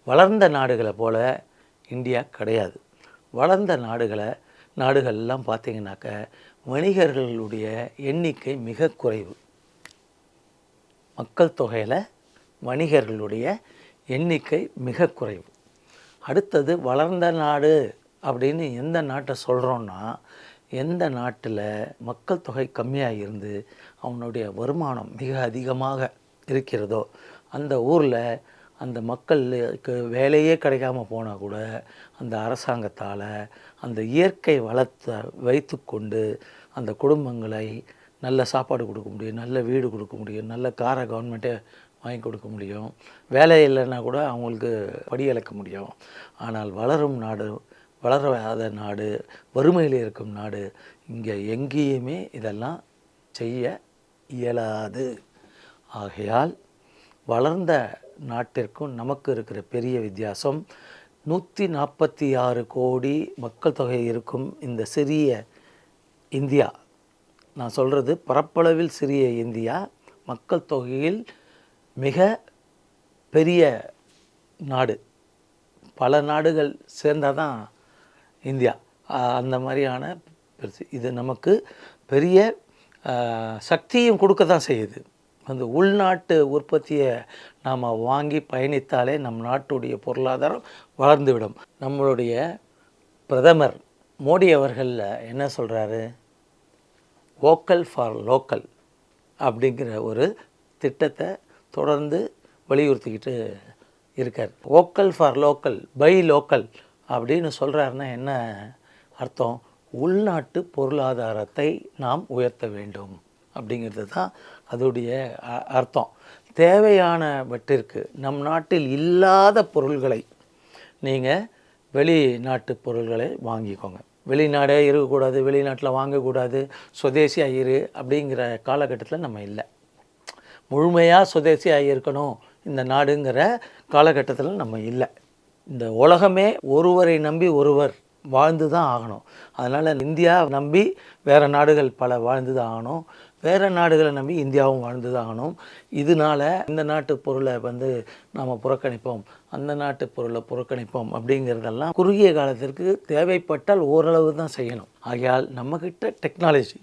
வளர்ந்த நாடுகளை போல் இந்தியா கிடையாது. வளர்ந்த நாடுகள்லாம் பார்த்திங்கனாக்க வணிகர்களுடைய எண்ணிக்கை மிக குறைவு. மக்கள் தொகையில் வணிகர்களுடைய எண்ணிக்கை மிக குறைவு. அடுத்தது வளர்ந்த நாடு அப்படின்னு எந்த நாட்டை சொல்கிறோன்னா, எந்த நாட்டில் மக்கள் தொகை கம்மியாக இருந்து அவனுடைய வருமானம் மிக அதிகமாக இருக்கிறதோ அந்த ஊரில் அந்த மக்களுக்கு வேலையே கிடைக்காம போனால் கூட அந்த அரசாங்கத்தால் அந்த இயற்கை வளத்தை வைத்து கொண்டு அந்த குடும்பங்களை நல்ல சாப்பாடு கொடுக்க முடியும், நல்ல வீடு கொடுக்க முடியும், நல்ல காரை கவர்மெண்ட்டே வாங்கி கொடுக்க முடியும், வேலை இல்லைன்னா கூட அவங்களுக்கு படியளக்க முடியும். ஆனால் வளரும் நாடு, வளராத நாடு, வறுமையில் இருக்கும் நாடு, இங்கே எங்கேயுமே இதெல்லாம் செய்ய இயலாது. ஆகையால் வளர்ந்த நாட்டிற்கும் நமக்கு இருக்கிற பெரிய வித்தியாசம் 146 கோடி மக்கள் தொகை இருக்கும் இந்த சிறிய இந்தியா. நான் சொல்கிறது பரப்பளவில் சிறிய இந்தியா, மக்கள் தொகையில் மிக பெரிய நாடு. பல நாடுகள் சேர்ந்தால் தான் இந்தியா. அந்த மாதிரியான பெருசு. இது நமக்கு பெரிய சக்தியும் கொடுக்க தான் செய்யுது. அந்த உள்நாட்டு உற்பத்தியை நாம் வாங்கி பயணித்தாலே நம் நாட்டுடைய பொருளாதாரம் வளர்ந்துவிடும். நம்மளுடைய பிரதமர் மோடி அவர்கள் என்ன சொல்கிறாரு? வோக்கல் ஃபார் லோக்கல் அப்படிங்கிற ஒரு திட்டத்தை தொடர்ந்து வலியுறுத்திக்கிட்டு இருக்கார். Vocal for local, buy local அப்படின்னு சொல்கிறாருன்னா என்ன அர்த்தம்? உள்நாட்டு பொருளாதாரத்தை நாம் உயர்த்த வேண்டும் அப்படிங்கிறது தான் அதோடைய அர்த்தம். தேவையானவற்றிற்கு நம் நாட்டில் இல்லாத பொருள்களை நீங்கள் வெளிநாட்டு பொருள்களை வாங்கிக்கோங்க. வெளிநாடே இருக்கக்கூடாது, வெளிநாட்டில் வாங்கக்கூடாது, சுதேசியாக இரு அப்படிங்கிற காலகட்டத்தில் நம்ம இல்லை. முழுமையாக சுதேசியாக இருக்கணும் இந்த நாடுங்கிற காலகட்டத்தில் நம்ம இல்லை. இந்த உலகமே ஒருவரை நம்பி ஒருவர் வாழ்ந்து தான் ஆகணும். அதனால் இந்தியா நம்பி வேறு நாடுகள் பல வாழ்ந்து தான் ஆகணும், வேறு நாடுகளை நம்பி இந்தியாவும் வாழ்ந்து தான் ஆகணும். இதனால் இந்த நாட்டு பொருளை நாம் புறக்கணிப்போம், அந்த நாட்டு பொருளை புறக்கணிப்போம் அப்படிங்கிறதெல்லாம் குறுகிய காலத்திற்கு தேவைப்பட்டால் ஓரளவு தான் செய்யணும். ஆகையால் நம்மக்கிட்ட டெக்னாலஜி,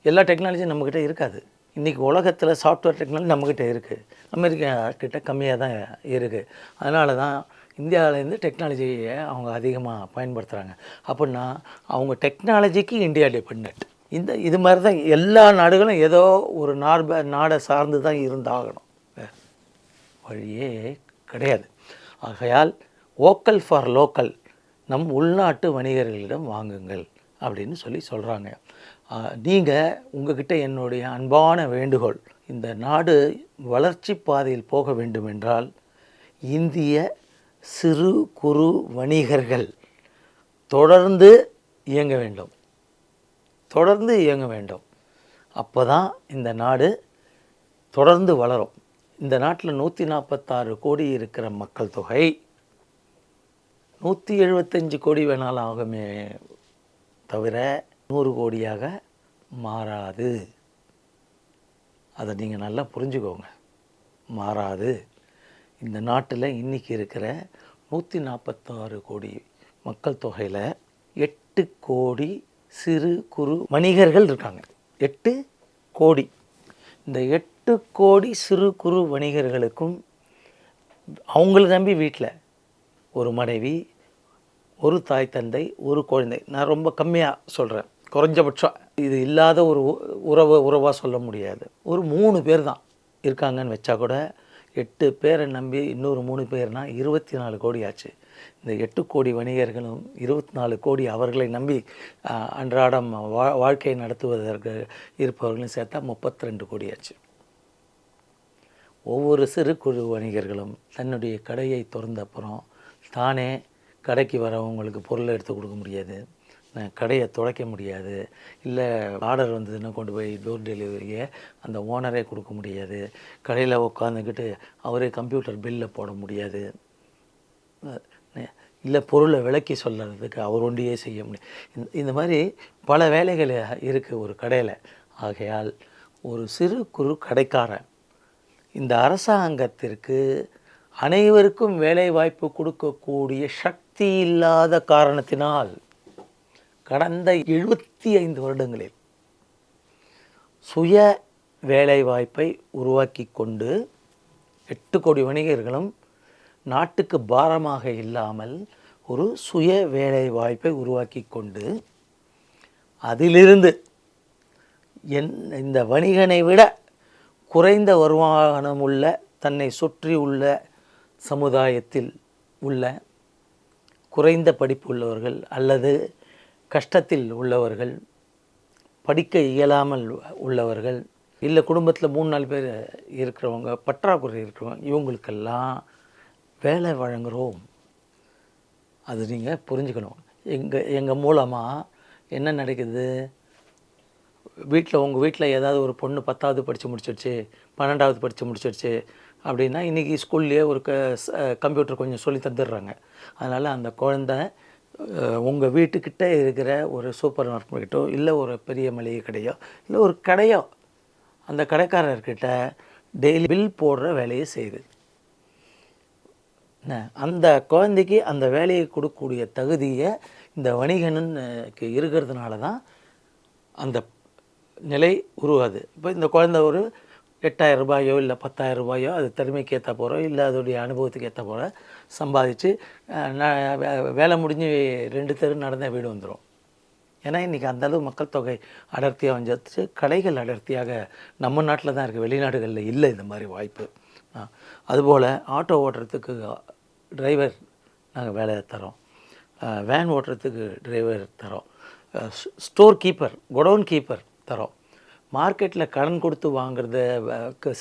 எல்லா டெக்னாலஜியும் நம்மக்கிட்ட இருக்காது. இன்றைக்கி உலகத்தில் சாஃப்ட்வேர் டெக்னாலஜி நம்மக்கிட்ட இருக்குது, அமெரிக்கா கிட்ட கம்மியாக தான் இருக்குது. அதனால தான் இந்தியாவிலேருந்து டெக்னாலஜியை அவங்க அதிகமாக பயன்படுத்துகிறாங்க. அப்படின்னா அவங்க டெக்னாலஜிக்கு இந்தியா டிபெண்டன்ட். இது மாதிரி தான் எல்லா நாடுகளும் ஏதோ ஒரு நாடை சார்ந்து தான் இருந்தாகணும், வழியே கிடையாது. ஆகையால் வோக்கல் ஃபார் லோக்கல், நம் உள்நாட்டு வணிகர்களிடம் வாங்குங்கள் அப்படின்னு சொல்கிறாங்க. நீங்கள் உங்ககிட்ட என்னுடைய அன்பான வேண்டுகோள், இந்த நாடு வளர்ச்சி பாதையில் போக வேண்டுமென்றால் இந்திய சிறு குறு வணிகர்கள் தொடர்ந்து இயங்க வேண்டும், தொடர்ந்து இயங்க வேண்டும். அப்போ தான் இந்த நாடு தொடர்ந்து வளரும். இந்த நாட்டில் 146 கோடி இருக்கிற மக்கள் தொகை 175 கோடி வேணாலும் ஆகுமே தவிர 100 கோடியாக மாறாது. அதை நீங்கள் நல்லா புரிஞ்சுக்கோங்க, மாறாது. இந்த நாட்டில் இன்றைக்கி இருக்கிற 146 கோடி மக்கள் தொகையில் 8 கோடி சிறு குறு வணிகர்கள் இருக்காங்க. 8 கோடி. இந்த 8 கோடி சிறு குறு வணிகர்களுக்கும் அவங்களை நம்பி வீட்டில் ஒரு மனைவி, ஒரு தாய் தந்தை, ஒரு குழந்தை, நான் ரொம்ப கம்மியாக சொல்கிறேன், குறைஞ்சபட்சம் இது இல்லாத ஒரு உறவாக சொல்ல முடியாது, ஒரு 3 பேர் தான் இருக்காங்கன்னு வச்சா கூட 8 பேரை நம்பி இன்னொரு 3 பேர்னால் 24 கோடி ஆச்சு. இந்த 8 கோடி வணிகர்களும் 24 கோடி அவர்களை நம்பி அன்றாடம் வாழ்க்கையை நடத்துவதற்கு இருப்பவர்களும் சேர்த்தா 32 கோடி ஆச்சு. ஒவ்வொரு சிறு குறு வணிகர்களும் தன்னுடைய கடையை திறந்த அப்புறம் தானே கடைக்கு வரவங்களுக்கு பொருளை எடுத்து கொடுக்க முடியாது, கடையை துடைக்க முடியாது, இல்லை ஆர்டர் வந்ததுன்னா கொண்டு போய் டோர் டெலிவரியை அந்த ஓனரே கொடுக்க முடியாது, கடையில் உட்காந்துக்கிட்டு அவரே கம்ப்யூட்டர் பில்லை போட முடியாது, இல்லை பொருளை விளக்கி சொல்கிறதுக்கு அவர் ஒண்டியே செய்ய முடியும். இந்த மாதிரி பல வேலைகள் இருக்குது ஒரு கடையில். ஆகையால் ஒரு சிறு குறு கடைக்காரன் இந்த அரசாங்கத்திற்கு அனைவருக்கும் வேலை வாய்ப்பு கொடுக்கக்கூடிய சக்தி இல்லாத காரணத்தினால் கடந்த 75 வருடங்களில் சுய வேலைவாய்ப்பை உருவாக்கி கொண்டு 8 கோடி வணிகர்களும் நாட்டுக்கு பாரமாக இல்லாமல் ஒரு சுய வேலைவாய்ப்பை உருவாக்கி கொண்டு அதிலிருந்து இந்த வணிகனை விட குறைந்த வருமானம் உள்ள தன்னை சுற்றி உள்ள சமுதாயத்தில் உள்ள குறைந்த படிப்பு உள்ளவர்கள் அல்லது கஷ்டத்தில் உள்ளவர்கள், படிக்க இயலாமல் உள்ளவர்கள், இல்லை குடும்பத்தில் 3-4 பேர் இருக்கிறவங்க, பற்றாக்குறை இருக்கிறவங்க, இவங்களுக்கெல்லாம் வேலை வழங்குகிறோம். அது நீங்கள் புரிஞ்சுக்கணும். எங்கள் மூலமாக என்ன நடக்குது? உங்கள் வீட்டில் ஏதாவது ஒரு பொண்ணு 10வது படித்து முடிச்சிடுச்சு, 12வது படித்து முடிச்சிடுச்சு அப்படின்னா இன்றைக்கி ஸ்கூல்லேயே ஒரு கம்ப்யூட்டர் கொஞ்சம் சொல்லி தந்துடுறாங்க. அதனால் அந்த குழந்தை உங்கள் வீட்டுக்கிட்ட இருக்கிற ஒரு சூப்பர் மார்க்கெட்டோ இல்லை ஒரு பெரிய மளிகை கடையோ இல்லை ஒரு கடையோ அந்த கடைக்காரர்கிட்ட டெய்லி பில் போடுற வேலையை செய்யுது. அந்த குழந்தைக்கு அந்த வேலையை கொடுக்கக்கூடிய தகுதியை இந்த வணிகனுக்கு இருக்கிறதுனால தான் அந்த நிலை உருவாது. இப்போ இந்த குழந்தை ஒரு 8,000 ரூபாயோ இல்லை 10,000 ரூபாயோ அது திறமைக்கு ஏற்ற போகிறோம் இல்லை அதோடைய அனுபவத்துக்கு ஏற்ற போகிற சம்பாதிச்சு வேலை முடிஞ்சு 2 தெரு நடந்த வீடு வந்துடும். ஏன்னா இன்றைக்கி அந்தளவு மக்கள் தொகை அடர்த்தியாக வந்துச்சு. கடைகள் அடர்த்தியாக நம்ம நாட்டில் தான் இருக்குது, வெளிநாடுகளில் இல்லை இந்த மாதிரி வாய்ப்பு. அதுபோல் ஆட்டோ ஓட்டுறதுக்கு டிரைவர் நாங்கள் வேலை தரோம், வேன் ஓட்டுறதுக்கு டிரைவர் தரோம், ஸ்டோர் கீப்பர், குடோன் கீப்பர் தரோம், மார்க்கெட்டில் கடன் கொடுத்து வாங்குறத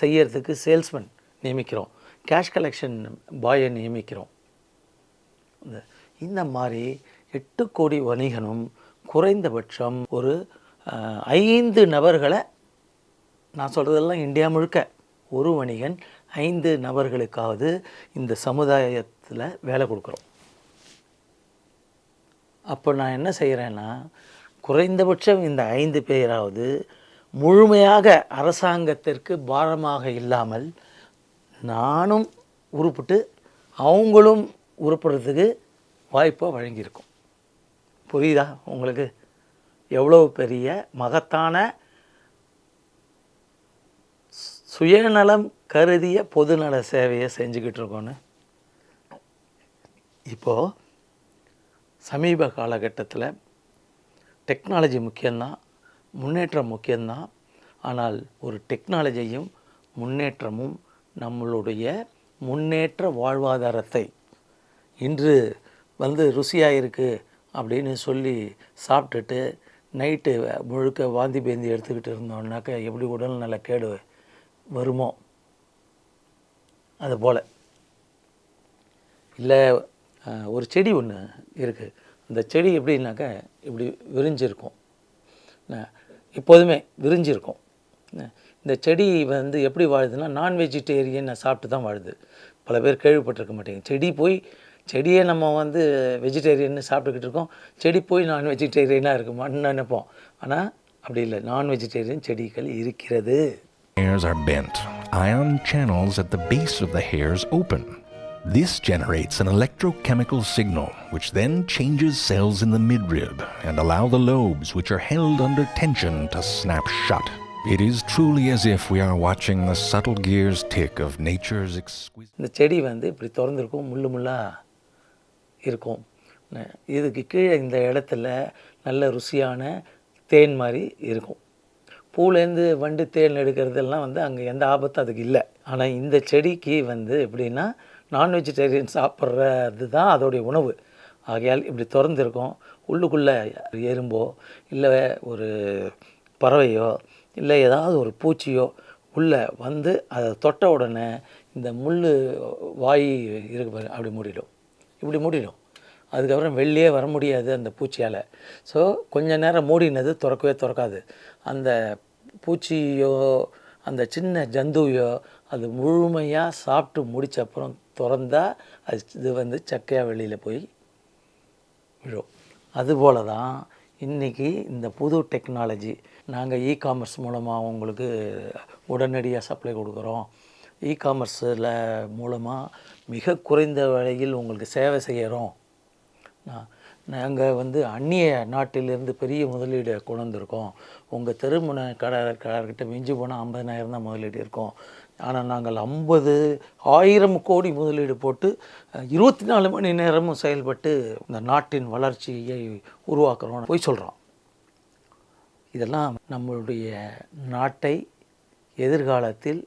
செய்யறதுக்கு சேல்ஸ்மேன் நியமிக்கிறோம், கேஷ் கலெக்ஷன் பாயை நியமிக்கிறோம். இந்த மாதிரி 8 கோடி வணிகனும் குறைந்தபட்சம் ஒரு 5 நபர்களை, நான் சொல்கிறதெல்லாம் இந்தியா முழுக்க, ஒரு வணிகன் 5 நபர்களுக்காவது இந்த சமுதாயத்தில் வேலை கொடுக்குறோம். அப்போ நான் என்ன செய்கிறேன்னா, குறைந்தபட்சம் இந்த 5 பேராவது முழுமையாக அரசாங்கத்திற்கு பாரமாக இல்லாமல் நானும் உருப்பிட்டு அவங்களும் உருப்படுறதுக்கு வாய்ப்பை வழங்கியிருக்கோம். புரியுதா உங்களுக்கு? எவ்வளோ பெரிய மகத்தான சுயநலம் கருதிய பொதுநல சேவையை செஞ்சுக்கிட்டு இருக்கோன்னு. இப்போது சமீப காலகட்டத்தில் டெக்னாலஜி முக்கியம்தான், முன்னேற்றம் முக்கியம்தான். ஆனால் ஒரு டெக்னாலஜியும் முன்னேற்றமும் நம்மளுடைய முன்னேற்ற வாழ்வாதாரத்தை இன்று ருசியாக இருக்குது அப்படின்னு சொல்லி சாப்பிட்டுட்டு நைட்டு முழுக்க வாந்தி பேந்தி எடுத்துக்கிட்டு இருந்தோம்னாக்கா எப்படி உடல் நல்ல கேடு வருமோ அதுபோல். இல்லை ஒரு செடி ஒன்று இருக்குது, அந்த செடி எப்படின்னாக்கா இப்படி விரிஞ்சிருக்கும், எப்போதுமே விரிஞ்சிருக்கும். இந்த செடி எப்படி வாழுதுன்னா நான் வெஜிடேரியன் சாப்பிட்டு தான் வாழுது. பல பேர் கேள்விப்பட்டிருக்க மாட்டேங்க. செடியை நம்ம வெஜிடேரியன் சாப்பிட்டுக்கிட்டு இருக்கோம், செடி போய் நான் வெஜிடேரியனாக இருக்குமான்னு நினைப்போம். ஆனால் அப்படி இல்லை, நான் வெஜிடேரியன் செடிகள் இருக்கிறது. Hairs are bent. Ion channels at the base of the hairs open. This generates an electrochemical signal which then changes cells in the midrib and allow the lobes which are held under tension to snap shut. It is truly as if we are watching the subtle gears tick of nature's exquisite. இந்த செடி இப்படி திறந்திருக்கும், முள்ளாக இருக்கும். இதுக்கு கீழே இந்த இடத்துல நல்ல ருசியான தேன் மாதிரி இருக்கும். பூலேருந்து வண்டு தேன் எடுக்கிறதெல்லாம் அங்கே எந்த ஆபத்தும் அதுக்கு இல்லை. ஆனால் இந்த செடிக்கு எப்படின்னா நான் வெஜிடேரியன் சாப்பிட்றது தான் அதோடைய உணவு. ஆகையால் இப்படி திறந்துருக்கும், உள்ளுக்குள்ளே எறும்போ இல்லை ஒரு பறவையோ இல்லை ஏதாவது ஒரு பூச்சியோ உள்ளே அதை தொட்ட உடனே இந்த முள் வாய் இருக்கு பாருங்க, அப்படி மூடிடும், இப்படி மூடிடும். அதுக்கப்புறம் வெளியே வர முடியாது அந்த பூச்சியால். ஸோ கொஞ்ச நேரம் மூடினது திறக்கவே திறக்காது. அந்த பூச்சியோ அந்த சின்ன ஜந்துவையோ அது முழுமையாக சாப்பிட்டு முடித்த அப்புறம் திறந்தால் அது இது சக்கையாக வெளியில் போய் விழும். அதுபோல தான் இன்றைக்கி இந்த புது டெக்னாலஜி நாங்கள் இ-காமர்ஸ் மூலமாக உங்களுக்கு உடனடியாக சப்ளை கொடுக்குறோம். இ-காமர்ஸில் மூலமாக மிக குறைந்த விலையில் உங்களுக்கு சேவை செய்கிறோம். நாங்கள் வந்து அந்நிய நாட்டிலிருந்து பெரிய முதலீடு கொண்டு வந்திருக்கோம். உங்கள் தெருமுனை கடைக்கிட்ட மிஞ்சி போனால் 50,000 தான் முதலீடு இருக்கும். ஆனால் நாங்கள் 50,000 கோடி முதலீடு போட்டு 24 மணி நேரமும் செயல்பட்டு இந்த நாட்டின் வளர்ச்சியை உருவாக்குறோம் போய் சொல்கிறோம். இதெல்லாம் நம்மளுடைய நாட்டை எதிர்காலத்தில்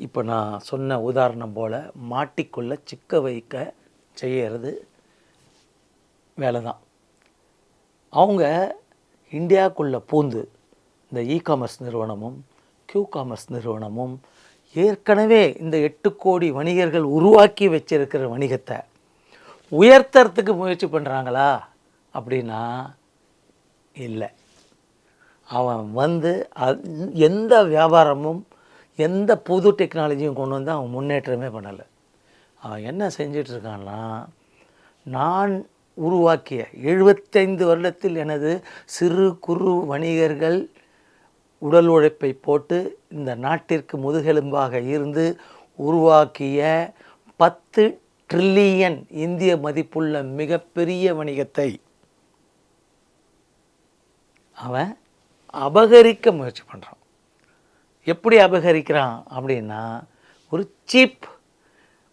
இப்போ நான் சொன்ன உதாரணம் போல் மாட்டிக்குள்ள சிக்க வைக்க செய்கிறது வேலை தான். அவங்க இந்தியாவுக்குள்ளே பூந்து இந்த இ-காமர்ஸ் நிறுவனமும் காமர்ஸ் நிறுவனமும் ஏற்கனவே இந்த 8 கோடி வணிகர்கள் உருவாக்கி வச்சிருக்கிற வணிகத்தை உயர்த்துறதுக்கு முயற்சி பண்ணுறாங்களா அப்படின்னா இல்லை. அவன் வந்து எந்த வியாபாரமும் எந்த புது டெக்னாலஜியும் கொண்டு வந்து அவன் முன்னேற்றமே பண்ணலை. அவன் என்ன செஞ்சிட்ருக்கான்னா, நான் உருவாக்கிய 75 வருடத்தில் எனது சிறு குறு வணிகர்கள் உடல் உழைப்பை போட்டு இந்த நாட்டிற்கு முதுகெலும்பாக இருந்து உருவாக்கிய 10 ட்ரில்லியன் இந்திய மதிப்புள்ள மிகப்பெரிய வணிகத்தை அவன் அபகரிக்க முயற்சி பண்ணுறான். எப்படி அபகரிக்கிறான் அப்படின்னா, ஒரு சீப்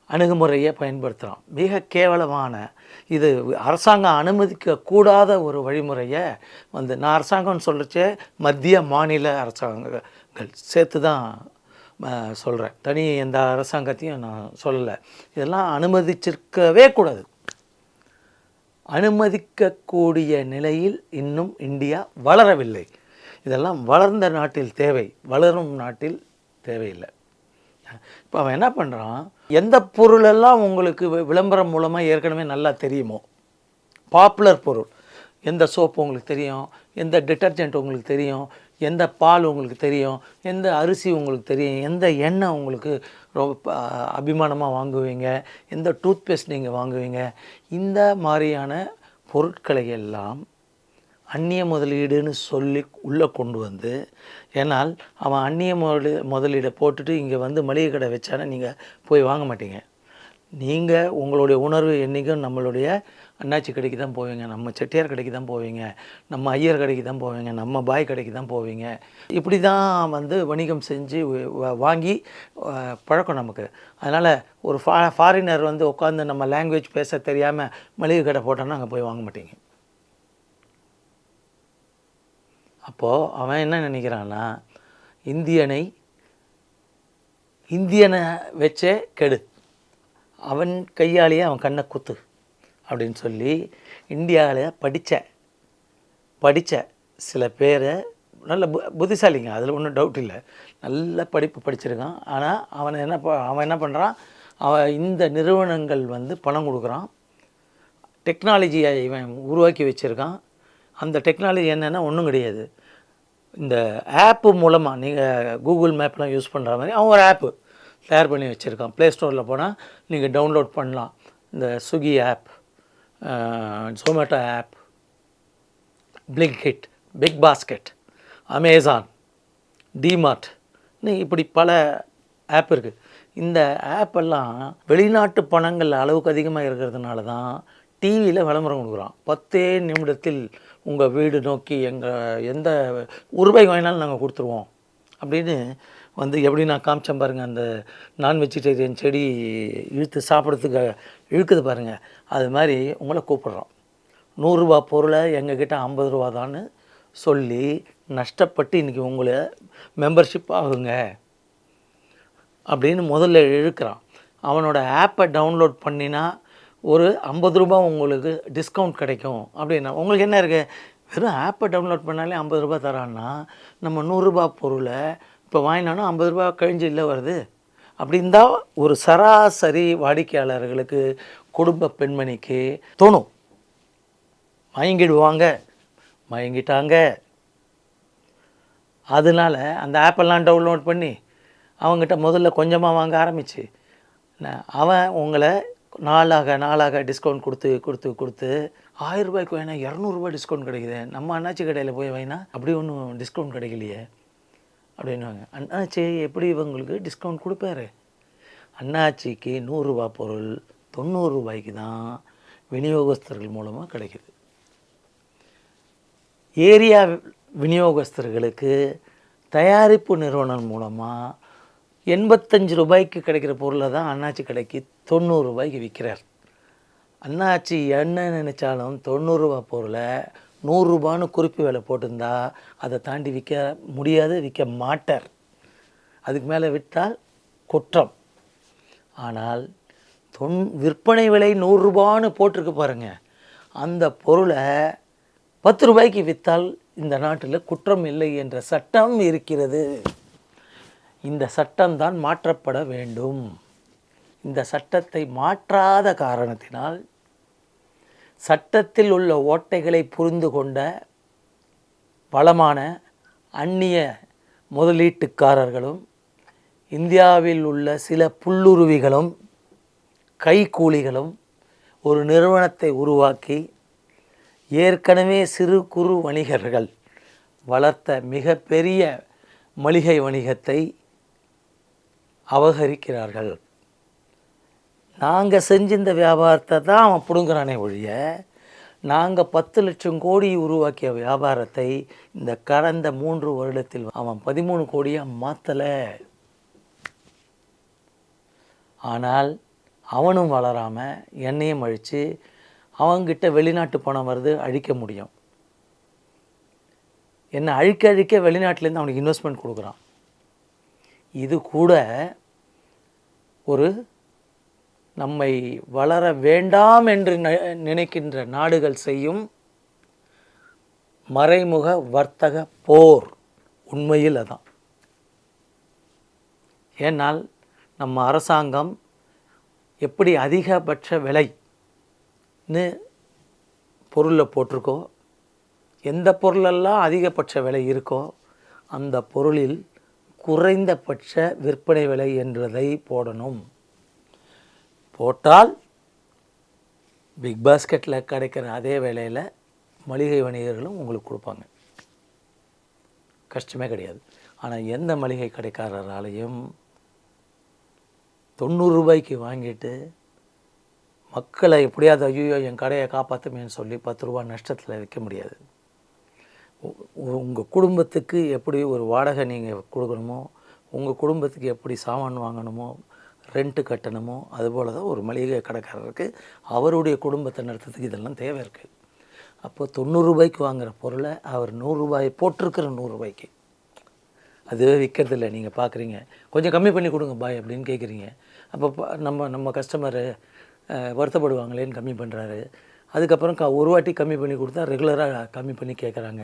அணுகுமுறையை பயன்படுத்துகிறான். மிக கேவலமான, இது அரசாங்கம் அனுமதிக்கக்கூடாத ஒரு வழிமுறையை வந்து, நான் அரசாங்கம்னு சொல்லிச்சே மத்திய மாநில அரசாங்கங்கள் சேர்த்து தான் சொல்கிறேன், தனி எந்த அரசாங்கத்தையும் நான் சொல்லலை. இதெல்லாம் அனுமதிச்சிருக்கவே கூடாது. அனுமதிக்கக்கூடிய நிலையில் இன்னும் இந்தியா வளரவில்லை. இதெல்லாம் வளர்ந்த நாட்டில் தேவை, வளரும் நாட்டில் தேவையில்லை. இப்போ அவன் என்ன பண்ணுறான், எந்த பொருளெல்லாம் உங்களுக்கு விளம்பரம் மூலமாக ஏற்கனவே நல்லா தெரியுமோ, பாப்புலர் பொருள், எந்த சோப்பு உங்களுக்கு தெரியும், எந்த டிட்டர்ஜென்ட் உங்களுக்கு தெரியும், எந்த பால் உங்களுக்கு தெரியும், எந்த அரிசி உங்களுக்கு தெரியும், எந்த எண்ணெய் உங்களுக்கு ரொம்ப அபிமானமாக வாங்குவீங்க, எந்த டூத்பேஸ்ட் நீங்கள் வாங்குவீங்க, இந்த மாதிரியான பொருட்களை எல்லாம் அந்நிய முதலீடுன்னு சொல்லி உள்ளே கொண்டு வந்து, ஏன்னால் அவன் அந்நிய முதலீடை போட்டுட்டு இங்கே வந்து மளிகை கடை வச்சானா நீங்கள் போய் வாங்க மாட்டீங்க. நீங்கள் உங்களுடைய உணர்வு என்றைக்கும் நம்மளுடைய அண்ணாச்சி கடைக்கு தான் போவீங்க, நம்ம செட்டியார் கடைக்கு தான் போவீங்க, நம்ம ஐயர் கடைக்கு தான் போவீங்க, நம்ம பாய் கடைக்கு தான் போவீங்க. இப்படி தான் வந்து வணிகம் செஞ்சு வாங்கி பழக்கம் நமக்கு. அதனால் ஒரு ஃபாரினர் வந்து உட்காந்து நம்ம லாங்குவேஜ் பேச தெரியாமல் மளிகை கடை போட்டோன்னா அங்கே போய் வாங்க மாட்டீங்க. அப்போது அவன் என்ன நினைக்கிறான்னா, இந்தியனை வச்சே கெடு, அவன் கையாலேயே அவன் கண்ணை குத்து அப்படின்னு சொல்லி இந்தியாவில் படித்த சில பேரை, நல்ல புத்திசாலிங்க, அதில் ஒன்றும் டவுட் இல்லை, நல்ல படிப்பு படிச்சிருக்கான். ஆனால் அவன் என்ன பண்ணுறான், அவன் இந்த நிறுவனங்கள் வந்து பணம் கொடுக்குறான், டெக்னாலஜியை இவன் உருவாக்கி வச்சுருக்கான். அந்த டெக்னாலஜி என்னென்னா ஒன்றும் கிடையாது. இந்த ஆப்பு மூலமாக நீங்கள் கூகுள் மேப்லாம் யூஸ் பண்ணுற மாதிரி அவன் ஒரு ஆப்பு தயார் பண்ணி வச்சுருக்கான். ப்ளே ஸ்டோரில் போனால் நீங்கள் டவுன்லோட் பண்ணலாம். இந்த Swiggy app, Zomato app, Blinkit, big basket, Amazon, DMart, இப்படி பல ஆப் இருக்குது. இந்த ஆப்பெல்லாம் வெளிநாட்டு பணங்கள் அளவுக்கு அதிகமாக இருக்கிறதுனால தான் டிவியில் விளம்பரம் கொடுக்குறோம். 10 நிமிடத்தில் உங்கள் வீடு நோக்கி எந்த ரூபாய் வாங்கினாலும் நாங்கள் கொடுத்துருவோம் அப்படின்னு வந்து, எப்படி நான் காமிச்சேன் பாருங்கள், அந்த நான் வெஜிடேரியன் செடி இழுத்து சாப்பிட்றதுக்கு இழுக்குது பாருங்கள், அது மாதிரி உங்களை கூப்பிட்றோம். 100 ரூபா பொருளை எங்ககிட்ட 50 ரூபா தான்னு சொல்லி நஷ்டப்பட்டு இன்றைக்கி உங்களை மெம்பர்ஷிப் ஆகுங்க அப்படின்னு முதல்ல இழுக்கிறான். அவனோட ஆப்பை டவுன்லோட் பண்ணினா ஒரு 50 ரூபா உங்களுக்கு டிஸ்கவுண்ட் கிடைக்கும் அப்படின்னா, உங்களுக்கு என்ன இருக்குது, வெறும் ஆப்பை டவுன்லோட் பண்ணாலே 50 ரூபா தரான்னா, நம்ம 100 ரூபா பொருளை இப்போ வாங்கினோன்னா 50 ரூபா கழிஞ்சு இல்லை வருது. அப்படி இருந்தால் ஒரு சராசரி வாடிக்கையாளர்களுக்கு, குடும்ப பெண்மணிக்கு தோணும், வாங்கிட்டாங்க. அதனால் அந்த ஆப்பெல்லாம் டவுன்லோட் பண்ணி அவங்ககிட்ட முதல்ல கொஞ்சமாக வாங்க ஆரம்பிச்சு, அவன் உங்களை நாளாக டிஸ்கவுண்ட் கொடுத்து 1000 ரூபாய்க்கு வாங்கினா 200 ரூபாய் டிஸ்கவுண்ட் கிடைக்குது, நம்ம அண்ணாச்சி கடையில் போய் வாங்கினா அப்படி ஒன்றும் டிஸ்கவுண்ட் கிடைக்கலையே அப்படின்வாங்க. அண்ணாச்சி எப்படி இவங்களுக்கு டிஸ்கவுண்ட் கொடுப்பாரு? அண்ணாச்சிக்கு 100 ரூபா பொருள் 90 ரூபாய்க்கு தான் விநியோகஸ்தர்கள் மூலமாக கிடைக்குது. ஏரியா விநியோகஸ்தர்களுக்கு தயாரிப்பு நிறுவனம் மூலமாக 85 ரூபாய்க்கு கிடைக்கிற பொருளை தான் அண்ணாச்சி கடைக்கு 90 ரூபாய்க்கு விற்கிறார். அண்ணாச்சி என்ன நினச்சாலும் 90 ரூபா பொருளை 100 ரூபான்னு குறிப்பு விலை போட்டிருந்தா அதை தாண்டி விற்க முடியாது, விற்க மாட்டார். அதுக்கு மேலே விற்றால் குற்றம். ஆனால் விற்பனை விலை 100 ரூபான்னு போட்டிருக்கு பாருங்கள், அந்த பொருளை 10 ரூபாய்க்கு விற்றால் இந்த நாட்டில் குற்றம் இல்லை என்ற சட்டம் இருக்கிறது. இந்த சட்டம்தான் மாற்றப்பட வேண்டும். இந்த சட்டத்தை மாற்றாத காரணத்தினால் சட்டத்தில் உள்ள ஓட்டைகளை புரிந்து கொண்ட பலமான அந்நிய முதலீட்டுக்காரர்களும் இந்தியாவில் உள்ள சில புல்லுருவிகளும் கைக்கூலிகளும் ஒரு நிறுவனத்தை உருவாக்கி ஏற்கனவே சிறு குறு வணிகர்கள் வளர்த்த மிகப்பெரிய மளிகை வணிகத்தை அபகரிக்கிறார்கள். நாங்கள் செஞ்ச இந்த வியாபாரத்தை தான் அவன் பிடுங்குறானே ஒழிய, நாங்கள் 10 லட்சம் கோடி உருவாக்கிய வியாபாரத்தை இந்த கடந்த 3 வருடத்தில் அவன் 13 கோடியாக மாற்றலை. ஆனால் அவனும் வளராமல் என்னையும் அழித்து அவங்கிட்ட வெளிநாட்டு பணம் வருது, அழிக்க முடியும். என்னை அழிக்க வெளிநாட்டிலேருந்து அவனுக்கு இன்வெஸ்ட்மெண்ட் கொடுக்குறான். இது கூட ஒரு நம்மை வளர வேண்டாம் என்று நினைக்கின்ற நாடுகள் செய்யும் மறைமுக வர்த்தக போர். உண்மையில் அதான். ஏன்னால் நம்ம அரசாங்கம் எப்படி அதிகபட்ச விலைன்னு பொருளில் போட்டிருக்கோ, எந்த பொருளெல்லாம் அதிகபட்ச விலை இருக்கோ அந்த பொருளில் குறைந்தபட்ச விற்பனை விலை என்றதை போடணும். போட்டால் பிக் பாஸ்கெட்டில் கிடைக்கிற அதே விலையில் மளிகை வணிகர்களும் உங்களுக்கு கொடுப்பாங்க, கஷ்டமே கிடையாது. ஆனால் எந்த மளிகை கடைக்காரராலையும் 90 ரூபாய்க்கு வாங்கிட்டு மக்களை எப்படியாவது ஐயோ என் கடையை காப்பாற்றுமேன்னு சொல்லி 10 ரூபா நஷ்டத்தில் விற்க முடியாது. உங்கள் குடும்பத்துக்கு எப்படி ஒரு வாடகை நீங்கள் கொடுக்கணுமோ, உங்கள் குடும்பத்துக்கு எப்படி சாமான் வாங்கணுமோ, ரெண்ட்டு கட்டணுமோ, அதுபோல் தான் ஒரு மளிகை கடைக்காரருக்கு அவருடைய குடும்பத்தை நடத்துறதுக்கு இதெல்லாம் தேவை இருக்குது. அப்போ 90 ரூபாய்க்கு வாங்குகிற பொருளை அவர் 100 ரூபாய் போட்டிருக்கிற 100 ரூபாய்க்கு அதுவே விற்கிறதில்ல. நீங்கள் பார்க்குறீங்க, கொஞ்சம் கம்மி பண்ணி கொடுங்க பாய் அப்படின்னு கேட்குறீங்க. அப்போ நம்ம கஸ்டமரு வருத்தப்படுவாங்களேன்னு கம்மி பண்ணுறாரு. அதுக்கப்புறம் ஒரு வாட்டி கம்மி பண்ணி கொடுத்தா ரெகுலராக கம்மி பண்ணி கேட்குறாங்க.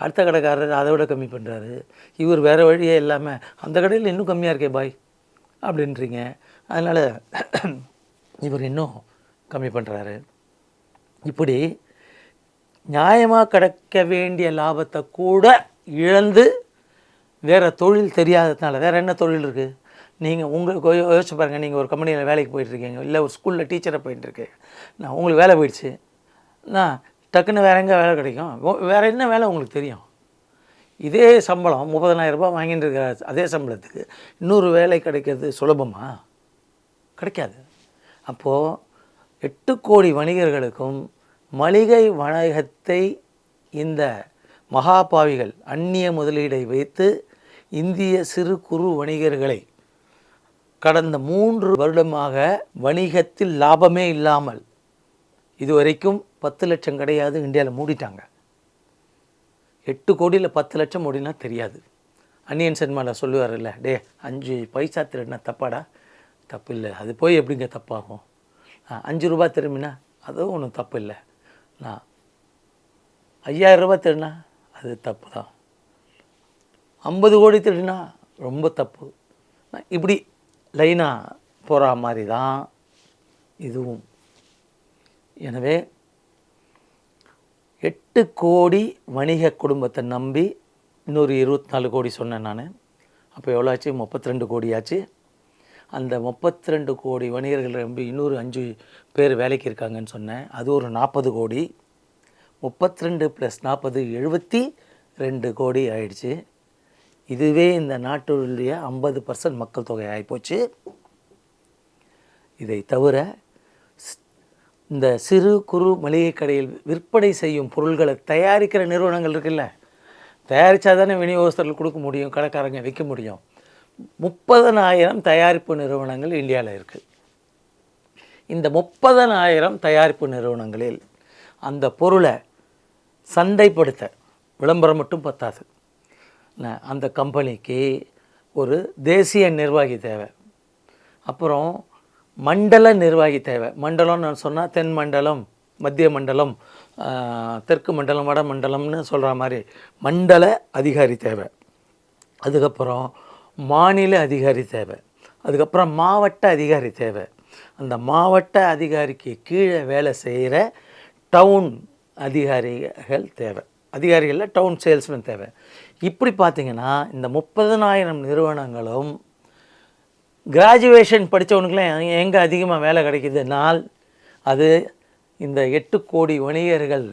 அடுத்த கடைக்காரர் அதை விட கம்மி பண்ணுறாரு. இவர் வேறு வழியே இல்லாமல் அந்த கடையில் இன்னும் கம்மியாக இருக்கே பாய் அப்படின்றீங்க. அதனால் இவர் இன்னும் கம்மி பண்ணுறாரு. இப்படி நியாயமாக கிடைக்க வேண்டிய லாபத்தை கூட இழந்து வேறு தொழில் தெரியாததுனால, வேறு என்ன தொழில் இருக்குது? நீங்கள் உங்களுக்கு யோசிச்சு பாருங்கள், நீங்கள் ஒரு கம்பெனியில் வேலைக்கு போயிட்டுருக்கீங்க, இல்லை ஒரு ஸ்கூலில் டீச்சராக போயிட்டுருக்கேன். நான் உங்களுக்கு வேலை போயிடுச்சு, நான் டக்குன்னு வேறு எங்கே வேலை கிடைக்கும்? வேறு என்ன வேலை உங்களுக்கு தெரியும்? இதே சம்பளம் 30,000 ரூபாய் வாங்கிட்டு இருக்கிற அதே சம்பளத்துக்கு இன்னொரு வேலை கிடைக்கிறது சுலபமா? கிடைக்காது. அப்போது 8 கோடி வணிகர்களுக்கும் மளிகை வணிகத்தை இந்த மகாபாவிகள் அந்நிய முதலீடை வைத்து இந்திய சிறு குறு வணிகர்களை கடந்த 3 வருடமாக வணிகத்தில் லாபமே இல்லாமல் இதுவரைக்கும் 10 லட்சம் கிடையாது இந்தியாவில் மூடிட்டாங்க. 8 கோடியில் 10 லட்சம் மூடினா தெரியாது. அன்னியன் சினிமாவில் சொல்லுவார்ல, 5 பைசா திருடினா தப்பாடா? தப்பு இல்லை. அது போய் எப்படிங்க தப்பாகும்? 5 ரூபா திரும்பினா அதுவும் ஒன்றும் தப்பு இல்லை. நான் 5000 ரூபா திருடினா அது தப்பு தான். 50 கோடி திருடினா ரொம்ப தப்பு. இப்படி லைனாக போகிற மாதிரி தான் இதுவும். எனவே 8 கோடி வணிக குடும்பத்தை நம்பி இன்னொரு 24 கோடி சொன்னேன் நான். அப்போ எவ்வளோ ஆச்சு? 32 கோடி ஆச்சு. அந்த 32 கோடி வணிகர்கள் நம்பி இன்னொரு 5 பேர் வேலைக்கு இருக்காங்கன்னு சொன்னேன். அது ஒரு 40 கோடி. 32 + 40 72 கோடி ஆயிடுச்சு. இதுவே இந்த நாட்டுடைய 50% மக்கள் தொகை ஆகிப்போச்சு. இதை தவிர இந்த சிறு குறு மளிகை கடையில் விற்பனை செய்யும் பொருள்களை தயாரிக்கிற நிறுவனங்கள் இருக்குல்ல, தயாரித்தா தானே விநியோகஸ்தர்கள் கொடுக்க முடியும், கடைக்காரங்க விற்க முடியும். 30,000 தயாரிப்பு நிறுவனங்கள் இந்தியாவில் இருக்குது. இந்த 30,000 தயாரிப்பு நிறுவனங்களில் அந்த பொருளை சந்தைப்படுத்த விளம்பரம் மட்டும் பத்தாது. அந்த கம்பெனிக்கு ஒரு தேசிய நிர்வாகி தேவை, அப்புறம் மண்டல நிர்வாகி தேவை. மண்டலம்னு நான் சொன்னால் தென் மண்டலம், மத்திய மண்டலம், தெற்கு மண்டலம், வட மண்டலம்னு சொல்கிற மாதிரி மண்டல அதிகாரி தேவை. அதுக்கப்புறம் மாநில அதிகாரி தேவை. அதுக்கப்புறம் மாவட்ட அதிகாரி தேவை. அந்த மாவட்ட அதிகாரிக்கு கீழே வேலை செய்கிற டவுன் அதிகாரிகள் தேவை. அதிகாரிகளில் டவுன் சேல்ஸ்மேன் தேவை. இப்படி பார்த்திங்கன்னா இந்த 30,000 நிறுவனங்களும் கிராஜுவேஷன் படித்தவனுக்குலாம் எங்கே அதிகமாக வேலை கிடைக்குதுனால் அது இந்த 8 கோடி வணிகர்கள்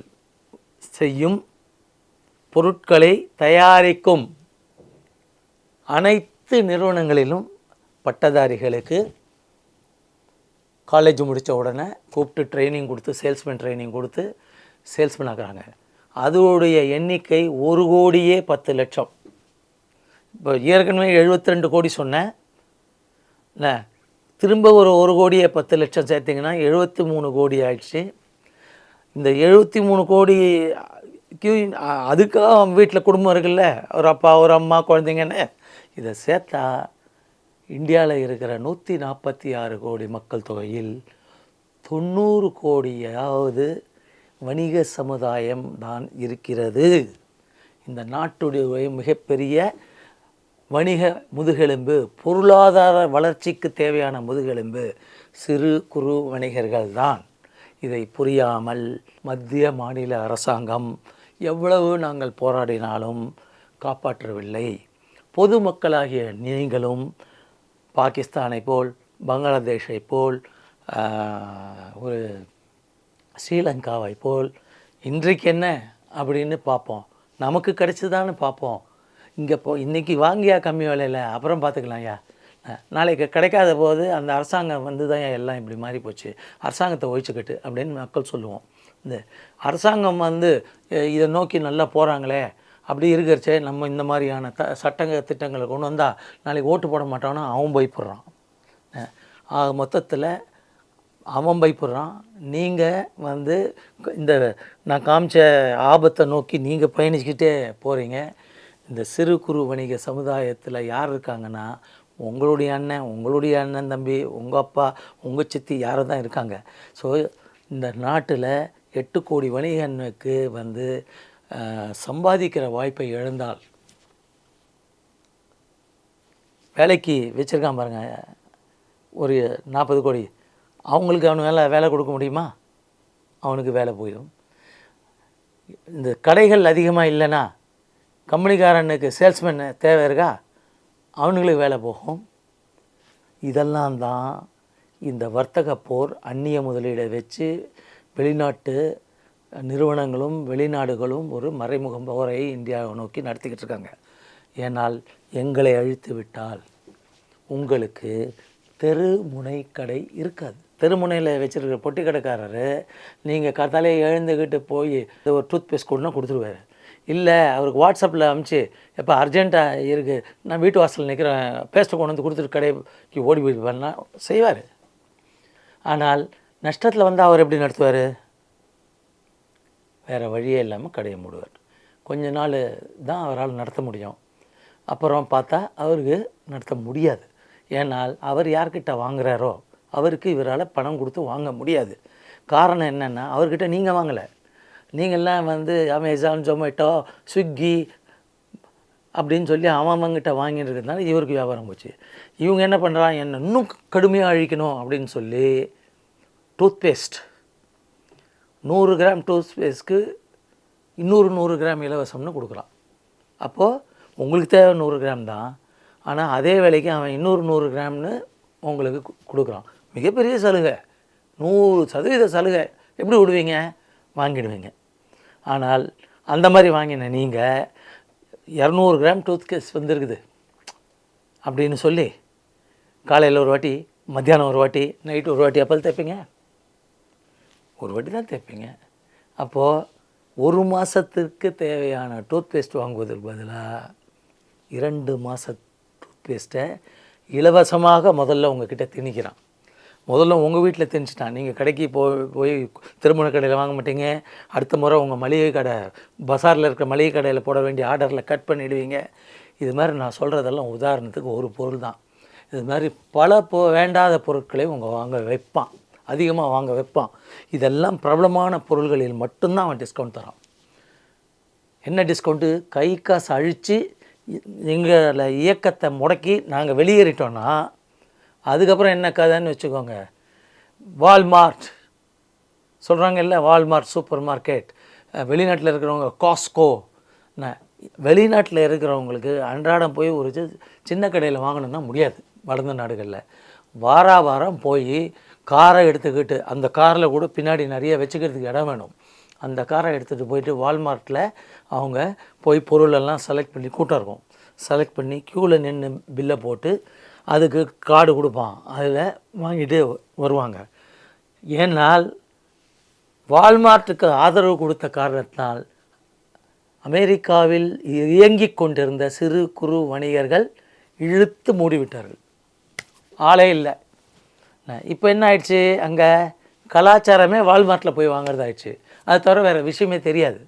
செய்யும் பொருட்களை தயாரிக்கும் அனைத்து நிறுவனங்களிலும் பட்டதாரிகளுக்கு காலேஜ் முடித்த உடனே கூப்பிட்டு ட்ரைனிங் கொடுத்து, சேல்ஸ்மேன் ட்ரைனிங் கொடுத்து சேல்ஸ்மேன் ஆக்குறாங்க. அதோடைய எண்ணிக்கை 1,10,00,000. இப்போ ஏற்கனவே 72 கோடி சொன்னேன் இல்லை, திரும்ப ஒரு 1,10,00,000 சேர்த்திங்கன்னா 73 கோடி ஆயிடுச்சு. இந்த 73 கோடிக்கு அதுக்காக வீட்டில் குடும்பம் இருக்குல்ல, ஒரு அப்பா ஒரு அம்மா குழந்தைங்கன்னு இதை சேர்த்தா இந்தியாவில் இருக்கிற 146 கோடி மக்கள் தொகையில் 90 கோடியாவது வணிக சமுதாயம் தான் இருக்கிறது. இந்த நாட்டுடைய மிகப்பெரிய வணிக முதுகெலும்பு, பொருளாதார வளர்ச்சிக்கு தேவையான முதுகெலும்பு சிறு குறு வணிகர்கள் தான். இதை புரியாமல் மத்திய மாநில அரசாங்கம் எவ்வளவு நாங்கள் போராடினாலும் காப்பாற்றவில்லை. பொதுமக்களாகிய நீங்களும் பாகிஸ்தானை போல், பங்களாதேஷை போல், ஒரு ஸ்ரீலங்காவை போல் இன்றைக்கு என்ன அப்படின்னு பார்ப்போம், நமக்கு கிடைச்சதான்னு பார்ப்போம். இங்கே இன்றைக்கி வாங்கியா கம்மி விலையில், அப்புறம் பார்த்துக்கலாம் ஐயா, நாளைக்கு கிடைக்காத போது அந்த அரசாங்கம் வந்து தான் எல்லாம் இப்படி மாறி போச்சு, அரசாங்கத்தை ஒழிச்சுக்கிட்டு அப்படின்னு மக்கள் சொல்லுவோம். இந்த அரசாங்கம் வந்து இதை நோக்கி நல்லா போகிறாங்களே, அப்படி இருக்கிறச்சே நம்ம இந்த மாதிரியான திட்டங்களை கொண்டு வந்தால் நாளைக்கு ஓட்டு போட மாட்டானோ அவன் பயப்படுறான். மொத்தத்தில் அவன் பயப்படுறான். நீங்கள் வந்து இந்த நான் காமிச்ச ஆபத்தை நோக்கி நீங்கள் பயணிச்சுக்கிட்டே போகிறீங்க. இந்த சிறு குறு வணிக சமுதாயத்தில் யார் இருக்காங்கன்னா உங்களுடைய அண்ணன், உங்களுடைய அண்ணன் தம்பி, உங்கள் அப்பா, உங்கள் சித்தி யாரும் தான் இருக்காங்க. ஸோ இந்த நாட்டில் 8 கோடி வணிகனுக்கு வந்து சம்பாதிக்கிற வாய்ப்பை இழந்தால், வேலைக்கு வச்சுருக்கான் பாருங்கள் ஒரு 40 கோடி, அவங்களுக்கு அவனு வேலை கொடுக்க முடியுமா? அவனுக்கு வேலை போயிடும். இந்த கடைகள் அதிகமாக இல்லைன்னா கம்பெனிக்காரனுக்கு சேல்ஸ்மேன் தேவை இருக்கா? அவனுங்களுக்கு வேலை போகும். இதெல்லாம் தான் இந்த வர்த்தக போர், அந்நிய முதலீடை வச்சு வெளிநாட்டு நிறுவனங்களும் வெளிநாடுகளும் ஒரு மறைமுக போரை இந்தியாவை நோக்கி நடத்திக்கிட்டு இருக்காங்க. ஏனால் எங்களை அழித்து விட்டால் உங்களுக்கு தெருமுனை கடை இருக்காது. தெருமுனையில் வச்சுருக்கிற பொட்டி கடைக்காரர் நீங்கள் தலையை எழுந்துக்கிட்டு போய் ஒரு டூத் பேஸ்ட் கொடுன்னா கொடுத்துருவார். இல்லை அவருக்கு வாட்ஸ்அப்பில் அனுப்பிச்சு எப்போ அர்ஜென்ட்டாக இருக்குது, நான் வீட்டு வாசலில் நிற்கிறேன், பேஸ்ட்டை கொண்டு வந்து கொடுத்துட்டு கடைக்கு ஓடி போய் பண்ணால் செய்வார். ஆனால் நஷ்டத்தில் வந்து அவர் எப்படி நடத்துவார்? வேறு வழியே இல்லாமல் கடையை மூடுவார். கொஞ்ச நாள் தான் அவரால் நடத்த முடியும். அப்புறம் பார்த்தா அவருக்கு நடத்த முடியாது. ஏனால் அவர் யார்கிட்ட வாங்குகிறாரோ அவருக்கு இவரால் பணம் கொடுத்து வாங்க முடியாது. காரணம் என்னென்னா, அவர்கிட்ட நீங்கள் வாங்கலை, நீங்கள்லாம் வந்து அமேசான், ஜொமேட்டோ, ஸ்விக்கி அப்படின்னு சொல்லி அவங்ககிட்ட வாங்கிட்டு இருக்கிறதுனால இவருக்கு வியாபாரம் போச்சு. இவங்க என்ன பண்ணுறாங்க, என்ன இன்னும் கடுமையாக அழிக்கணும் அப்படின்னு சொல்லி டூத்பேஸ்ட் 100 கிராம் டூத்பேஸ்ட்க்கு இன்னொரு 100 கிராம் இலவசம்னு கொடுக்குறான். அப்போது உங்களுக்கு தேவை 100 கிராம் தான், ஆனால் அதே வேலைக்கு அவன் இன்னொரு 100 கிராம்னு உங்களுக்கு கொடுக்குறான். மிகப்பெரிய சலுகை, 100% சலுகை. எப்படி விடுவீங்க? வாங்கிடுவீங்க. ஆனால் அந்த மாதிரி வாங்கின நீங்கள் 200 கிராம் டூத்பேஸ்ட் வந்துருக்குது அப்படின்னு சொல்லி காலையில் ஒரு வாட்டி, மத்தியானம் ஒரு வாட்டி, நைட்டு ஒரு வாட்டி எப்போ தேய்ப்பீங்க? ஒரு வாட்டி தான் தேய்ப்பீங்க. அப்போது ஒரு மாதத்திற்கு தேவையான டூத்பேஸ்ட் வாங்குவதற்கு பதிலாக 2 மாத டூத்பேஸ்ட்டை இலவசமாக முதல்ல உங்ககிட்ட திணிக்கிறான். முதல்ல உங்கள் வீட்டில் திணிச்சிட்டான். நீங்கள் கடைக்கு போய் திருமண கடையில் வாங்க மாட்டீங்க. அடுத்த முறை உங்கள் மளிகை கடை பஸாரில் இருக்கிற மளிகை கடையில் போட வேண்டிய ஆர்டரில் கட் பண்ணிவிடுவீங்க. இது மாதிரி நான் சொல்கிறதெல்லாம் உதாரணத்துக்கு ஒரு பொருள் தான். இது மாதிரி பல வேண்டாத பொருட்களை வாங்க வைப்பான், அதிகமாக வாங்க வைப்பான். இதெல்லாம் பிரபலமான பொருள்களில் மட்டும்தான் அவன் டிஸ்கவுண்ட் தரான். என்ன டிஸ்கவுண்ட்டு? கை காசு அழித்து எங்களை இயக்கத்தை முடக்கி நாங்கள் வெளியேறிட்டோன்னா அதுக்கப்புறம் என்ன கதைன்னு வச்சுக்கோங்க. வால்மார்ட் சொல்கிறாங்கல்ல, வால்மார்ட் சூப்பர் மார்க்கெட். வெளிநாட்டில் இருக்கிறவங்க காஸ்கோ. வெளிநாட்டில் இருக்கிறவங்களுக்கு அன்றாடம் போய் ஒரு சின்ன கடையில் வாங்கணுன்னா முடியாது. வளர்ந்த நாடுகளில் வாரம் போய் காரை எடுத்துக்கிட்டு, அந்த காரில் கூட பின்னாடி நிறைய வச்சுக்கிறதுக்கு இடம் வேணும். அந்த காரை எடுத்துகிட்டு போயிட்டு வால்மார்ட்டில் அவங்க போய் பொருளெல்லாம் செலக்ட் பண்ணி, கூட்டம் இருக்கும், செலக்ட் பண்ணி க்யூவில் நின்று பில்லை போட்டு அதுக்கு கார்டு கொடுப்பான். அதில் வாங்கிட்டு வருவாங்க. ஏன்னால் வால்மார்ட்டுக்கு ஆதரவு கொடுத்த காரணத்தினால் அமெரிக்காவில் இயங்கிக் கொண்டிருந்த சிறு குறு வணிகர்கள் இழுத்து மூடிவிட்டார்கள். ஆளே இல்லை. இப்போ என்ன ஆயிடுச்சு? அங்கே கலாச்சாரமே வால்மார்ட்டில் போய் வாங்குறது ஆயிடுச்சு. அது தவிர வேறு விஷயமே தெரியாது.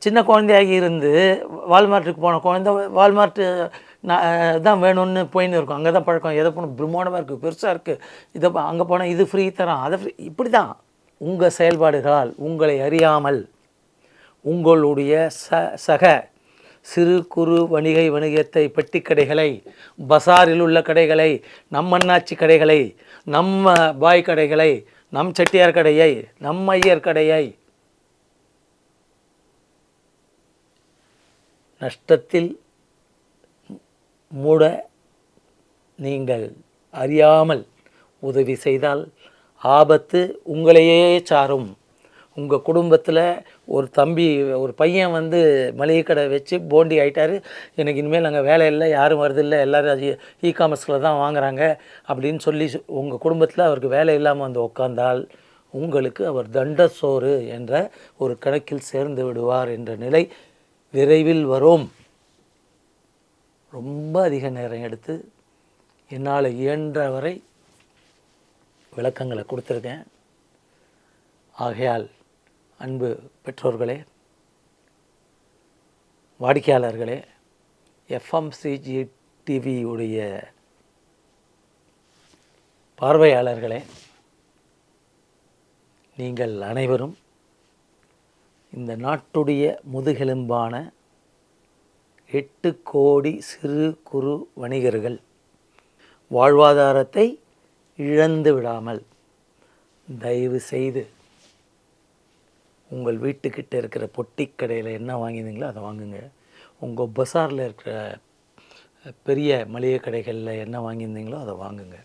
சின்ன குழந்தையாகி இருந்து வால்மார்ட்டுக்கு போன குழந்தை வால்மார்ட்டு தான் வேணும்னு போயின்னு இருக்கும். அங்கே தான் பழக்கம். எதை போனால் பிரம்மாண்டமாக இருக்குது, பெருசாக இருக்குது, இதை அங்கே போனால் இது ஃப்ரீ தரான், அதை ஃப்ரீ. இப்படி தான் உங்கள் செயல்பாடுகளால் உங்களை அறியாமல் உங்களுடைய சக சிறு குறு வணிகத்தை, பெட்டி கடைகளை, பஸாரில் உள்ள கடைகளை, நம் அண்ணாச்சி கடைகளை, நம்ம பாய் கடைகளை, நம் செட்டியார் கடையை, நம் ஐயர் கடையை நஷ்டத்தில் மூட நீங்கள் அறியாமல் உதவி செய்தால் ஆபத்து உங்களையே சாரும். உங்கள் குடும்பத்தில் ஒரு தம்பி, ஒரு பையன் வந்து மளிகை கடை வச்சு போண்டி ஆகிட்டார், எனக்கு இனிமேல் அங்கே வேலை இல்லை, யாரும் வரதில்லை, எல்லோரும் இ-காமர்ஸில் தான் வாங்குகிறாங்க அப்படின்னு சொல்லி உங்கள் குடும்பத்தில் அவருக்கு வேலை இல்லாமல் வந்து உட்கார்ந்தால் உங்களுக்கு அவர் தண்ட சோறு என்ற ஒரு கணக்கில் சேர்ந்து விடுவார் என்ற நிலை விரைவில் வரும். ரொம்ப அதிக நேரம் எடுத்து என்னால் இயன்ற வரை விளக்கங்களை கொடுத்துருக்கேன். ஆகையால் அன்பு பெற்றோர்களே, வாடிக்கையாளர்களே, எஃப்எம்சிஜி டிவியுடைய பார்வையாளர்களே, நீங்கள் அனைவரும் இந்த நாட்டுடைய முதுகெலும்பான 8 கோடி சிறு குறு வணிகர்கள் வாழ்வாதாரத்தை இழந்து விடாமல் தயவு செய்து உங்கள் வீட்டுக்கிட்ட இருக்கிற பொட்டி கடையில் என்ன வாங்கினீங்களோ அதை வாங்குங்க. உங்கள் பஸாரில் இருக்கிற பெரிய மளிகை கடைகளில் என்ன வாங்கியிருந்தீங்களோ அதை வாங்குங்க.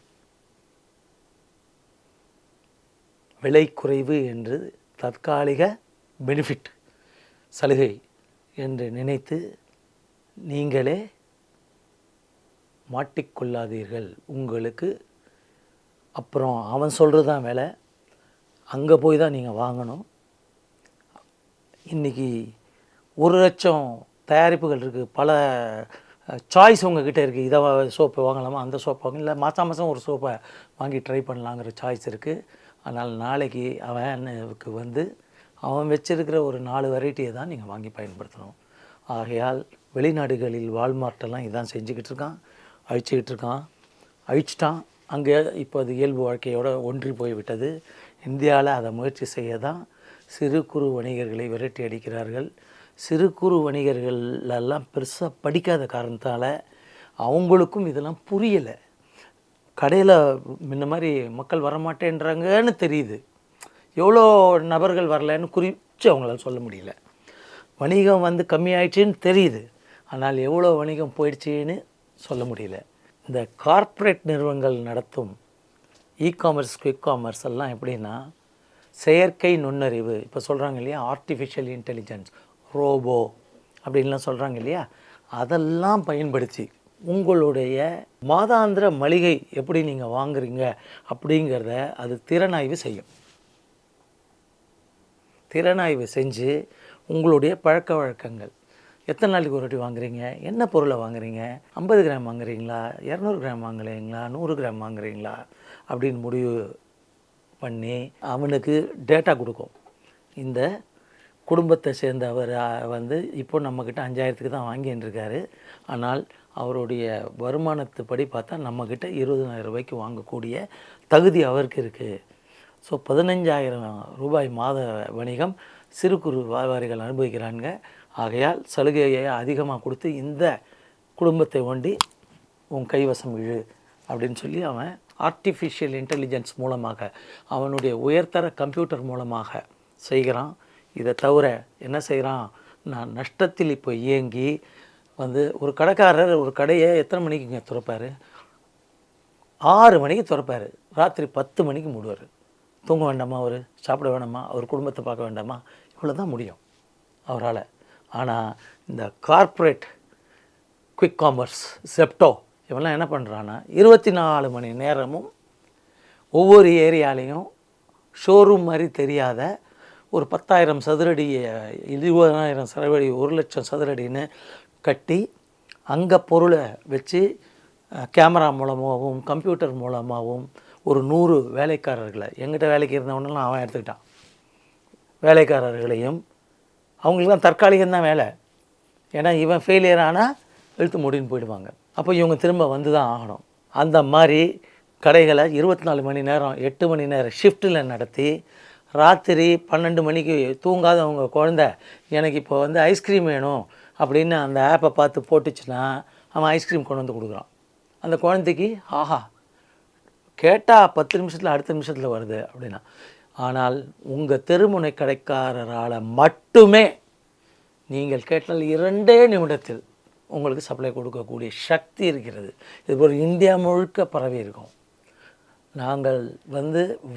விலை குறைவு என்று தற்காலிக பெனிஃபிட், சலுகை என்று நினைத்து நீங்களே மாட்டிக்கொள்ளாதீர்கள். உங்களுக்கு அப்புறம் அவன் சொல்கிறது தான் வேலை, அங்கே போய் தான் நீங்கள் வாங்கணும். இன்றைக்கி 1,00,000 தயாரிப்புகள் இருக்குது, பல சாய்ஸ் உங்ககிட்ட இருக்குது. இதை சோப்பு வாங்கலாமா, அந்த சோப்பு வாங்க, இல்லை மாதம் ஒரு சோப்பை வாங்கி ட்ரை பண்ணலாங்கிற சாய்ஸ் இருக்குது. அதனால் நாளைக்கு அவனுக்கு வந்து அவன் வச்சிருக்கிற ஒரு 4 வெரைட்டியை தான் நீங்கள் வாங்கி பயன்படுத்தணும். ஆகையால் வெளிநாடுகளில் வால்மார்ட்டெல்லாம் இதான் செஞ்சுக்கிட்டு இருக்கான், அழிச்சிட்டான். அங்கே இப்போ அது இயல்பு வாழ்க்கையோடு ஒன்றி போய்விட்டது. இந்தியாவில் அதை முயற்சி செய்ய தான் சிறு குறு வணிகர்களை விரட்டி அடிக்கிறார்கள். சிறு குறு வணிகர்களெல்லாம் பெருசாக படிக்காத காரணத்தால் அவங்களுக்கும் இதெல்லாம் புரியலை. கடையில் முன்ன மாதிரி மக்கள் வரமாட்டேன்றாங்கன்னு தெரியுது, எவ்வளோ நபர்கள் வரலன்னு குறித்து அவங்களால சொல்ல முடியல. வணிகம் வந்து கம்மியாயிடுச்சின்னு தெரியுது, ஆனால் எவ்வளோ வணிகம் போயிடுச்சின்னு சொல்ல முடியல. இந்த கார்ப்பரேட் நிறுவனங்கள் நடத்தும் இ-காமர்ஸ், குயிக் காமர்ஸ் எல்லாம் எப்படின்னா செயற்கை நுண்ணறிவு, இப்போ சொல்கிறாங்க இல்லையா, ஆர்டிஃபிஷியல் இன்டெலிஜென்ஸ், ரோபோ அப்படின்லாம் சொல்கிறாங்க இல்லையா, அதெல்லாம் பயன்படுத்தி உங்களுடைய மாதாந்திர மளிகை எப்படி நீங்கள் வாங்குறீங்க அப்படிங்கிறத அது திறனாய்வு செய்யும். திறனாய்வு செஞ்சு உங்களுடைய பழக்க வழக்கங்கள், எத்தனை நாளைக்கு ஒரு வாட்டி வாங்குறீங்க, என்ன பொருளை வாங்குறீங்க, 50 கிராம் வாங்குறீங்களா, 200 கிராம் வாங்குறீங்களா, 100 கிராம் வாங்குறீங்களா அப்படின்னு முடிவு பண்ணி அவனுக்கு டேட்டா கொடுக்கும். இந்த குடும்பத்தை சேர்ந்தவர் இப்போ நம்மக்கிட்ட 5000க்கு தான் வாங்கின்னு இருக்காரு. ஆனால் அவருடைய வருமானத்துப்படி பார்த்தா நம்மக்கிட்ட 20,000 ரூபாய்க்கு வாங்கக்கூடிய தகுதி அவருக்கு இருக்குது. ஸோ 15,000 ரூபாய் மாத வணிகம் சிறு குறு வியாபாரிகள் அனுபவிக்கிறாங்க. ஆகையால் சலுகையை அதிகமாக கொடுத்து இந்த குடும்பத்தை ஒண்டி உன் கைவசம் இழு அப்படின்னு சொல்லி அவன் ஆர்டிஃபிஷியல் இன்டெலிஜென்ஸ் மூலமாக அவனுடைய உயர்தர கம்ப்யூட்டர் மூலமாக செய்கிறான். இதை தவிர என்ன செய்கிறான், நான் நஷ்டத்தில் இப்போ இயங்கி ஒரு கடைக்காரர் ஒரு கடையை எத்தனை மணிக்குங்க திறப்பார்? 6 மணிக்கு திறப்பார், ராத்திரி 10 மணிக்கு மூடுவார். தூங்க வேண்டாமா, அவர் சாப்பிட வேண்டாமா, அவர் குடும்பத்தை பார்க்க வேண்டாமா? இவ்வளோ தான் முடியும் அவரால். ஆனால் இந்த கார்ப்பரேட் குவிக் காமர்ஸ், செப்டோ இவெல்லாம் என்ன பண்ணுறான்னா 24 மணி நேரமும் ஒவ்வொரு ஏரியாலையும் ஷோரூம் மாதிரி தெரியாத ஒரு 10,000 சதுரடி, 20,000 சதுரடி, 1,00,000 சதுரடின்னு கட்டி அங்கே பொருளை வச்சு கேமரா மூலமாகவும் கம்ப்யூட்டர் மூலமாகவும் ஒரு 100 வேலைக்காரர்களை, எங்கிட்ட வேலைக்கு இருந்தவனெல்லாம் அவன் எடுத்துக்கிட்டான். வேலைக்காரர்களையும் அவங்களுக்குலாம் தற்காலிகம்தான் வேலை. ஏன்னா இவன் ஃபெயிலியர் ஆனால் இழுத்து மூடின்னு போயிடுவாங்க. அப்போ இவங்க திரும்ப வந்து தான் ஆகணும். அந்த மாதிரி கடைகளை 24 மணி நேரம் 8 மணி நேரம் ஷிஃப்ட்டில் நடத்தி ராத்திரி 12 மணிக்கு தூங்காத அவங்க குழந்த எனக்கு இப்போ ஐஸ்கிரீம் வேணும் அப்படின்னு அந்த ஆப்பை பார்த்து போட்டுச்சுன்னா அவன் ஐஸ்கிரீம் கொண்டு வந்து கொடுக்குறான். அந்த குழந்தைக்கு ஆஹா கேட்டால் 10 நிமிஷத்தில் அடுத்த நிமிஷத்தில் வருது அப்படின்னா. ஆனால் உங்கள் தெருமுனை கடைக்காரரால் மட்டுமே நீங்கள் கேட்டால் 2 நிமிடத்தில் உங்களுக்கு சப்ளை கொடுக்கக்கூடிய சக்தி இருக்கிறது. இது ஒரு இந்தியா முழுக்க பரவி இருக்கும். நாங்கள்